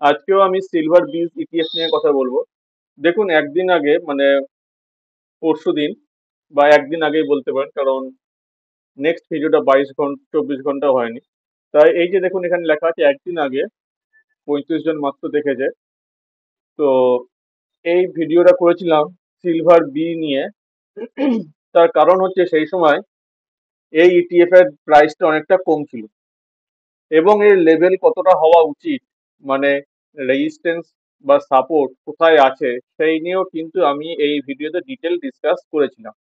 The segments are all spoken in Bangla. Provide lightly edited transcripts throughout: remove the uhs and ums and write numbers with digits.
আজকেও আমি সিলভার বিজ ইটিএফ নিয়ে কথা বলবো। দেখুন, একদিন আগে মানে পরশুদিন বা একদিন আগেই বলতে পারেন, কারণ নেক্সট ভিডিওটা 22 ঘন্টা 24 ঘন্টা হয়নি। তাই এই যে দেখুন, এখানে লেখা আছে একদিন আগে 35 জন মাত্র দেখেছে। তো এই ভিডিওটা করেছিলাম সিলভার বি নিয়ে। তার কারণ হচ্ছে সেই সময় এই ইটিএফ এর প্রাইসটা অনেকটা কম ছিল, এবং এর লেভেল কতটা হওয়া উচিত, মানে রেজিস্ট্যান্স বা সাপোর্ট কোথায় আছে, সেই নিয়েও কিন্তু আমি এই ভিডিওতে ডিটেল ডিসকাস করেছিলাম।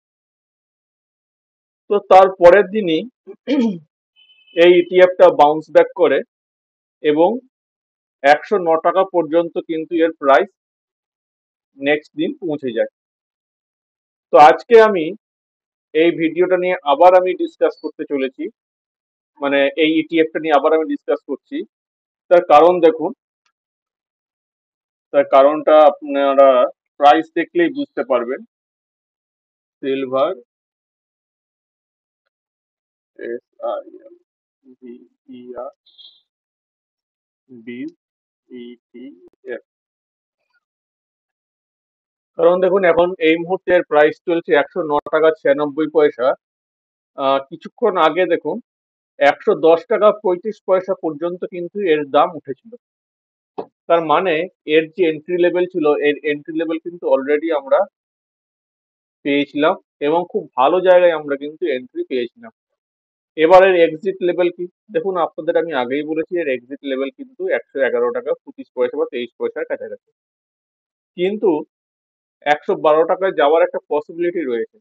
তো তার পরের দিনই এই ইটিএফটা বাউন্স ব্যাক করে এবং 109 টাকা পর্যন্ত কিন্তু এর প্রাইস নেক্সট দিন পৌঁছে যায়। তো আজকে আমি এই ভিডিওটা নিয়ে আবার আমি ডিসকাস করতে চলেছি, মানে এই ইটিএফটা নিয়ে আবার আমি ডিসকাস করছি। তার কারণ দেখুন, তার কারণটা আপনারা প্রাইস দেখলেই বুঝতে পারবেন। সিলভার, SILVER, বিজ ইটিএফ। কারণ দেখুন, এখন এই মুহূর্তে প্রাইস চলছে 109 টাকা 96 পয়সা। কিছুক্ষণ আগে দেখুন 110 টাকা 35 পয়সা পর্যন্ত কিন্তু এর দাম উঠেছিল। তার মানে এর যে এন্ট্রি লেভেল ছিল, এর এন্ট্রি লেভেল কিন্তু অলরেডি আমরা পেয়েছিলাম, এবং খুব ভালো জায়গায় আমরা কিন্তু এন্ট্রি পেয়েছিলাম। এবারের এক্সিট লেভেল কি? দেখুন, আপনাদের আমি আগেই বলেছি এর এক্সিট লেভেল কিন্তু 111 টাকা 25 পয়সা বা 23 পয়সার কাছাকাছি। কিন্তু 112 টাকায় যাওয়ার একটা পসিবিলিটি রয়েছে।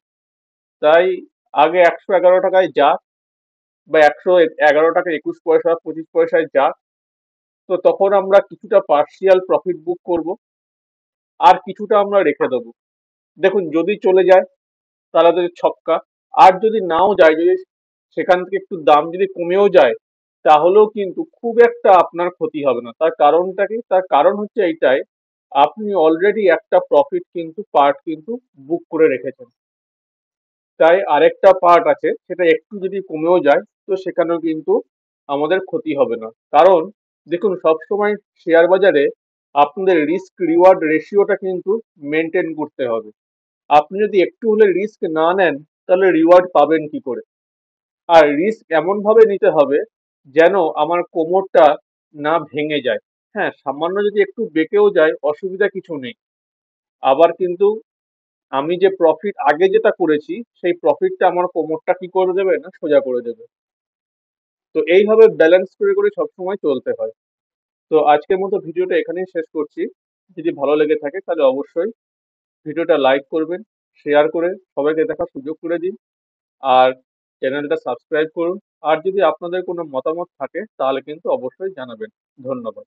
তাই আগে 111 টাকায় যাক, বা 111 টাকা 21 পয়সা 25 পয়সায় যাক, তো তখন আমরা কিছুটা পার্সিয়াল প্রফিট বুক করব, আর কিছুটা আমরা রেখে দেবো। দেখুন, যদি চলে যায় তাহলে তো ছক্কা, আর যদি নাও যায়, যদি সেখান থেকে একটু দাম যদি কমেও যায়, তাহলেও কিন্তু খুব একটা আপনার ক্ষতি হবে না। তার কারণটা কি? তার কারণ হচ্ছে এইটাই, আপনি অলরেডি একটা প্রফিট কিন্তু পার্ট কিন্তু বুক করে রেখেছেন। তাই আরেকটা পার্ট আছে, সেটা একটু যদি কমেও যায়, তো সেখানেও কিন্তু আমাদের ক্ষতি হবে না। কারণ দেখুন, সবসময় শেয়ার বাজারে আপনাদের রিস্ক রিওয়ার্ড রেশিওটা কিন্তু মেনটেন করতে হবে। আপনি যদি একটু হলে রিস্ক না নেন, তাহলে রিওয়ার্ড পাবেন কি করে? আর রিস্ক এমন ভাবে নিতে হবে যেন আমার কোমরটা না ভেঙে যায়। হ্যাঁ, সামান্য যদি একটু বেঁকেও যায়, অসুবিধা কিছু নেই। আবার কিন্তু আমি যে প্রফিট আগে যেটা করেছি, সেই প্রফিটটা আমার কোমরটা কি করে দেবে না, সোজা করে দেবে। তো এইভাবে ব্যালেন্স করে করে সবসময় চলতে হয়। তো আজকের মতো ভিডিওটা এখানেই শেষ করছি। যদি ভালো লেগে থাকে তাহলে অবশ্যই ভিডিওটা লাইক করবেন, শেয়ার করে সবাইকে দেখার সুযোগ করে দিন, আর চ্যানেলটা সাবস্ক্রাইব করুন। আর যদি আপনাদের কোনো মতামত থাকে তাহলে কিন্তু অবশ্যই জানাবেন। ধন্যবাদ।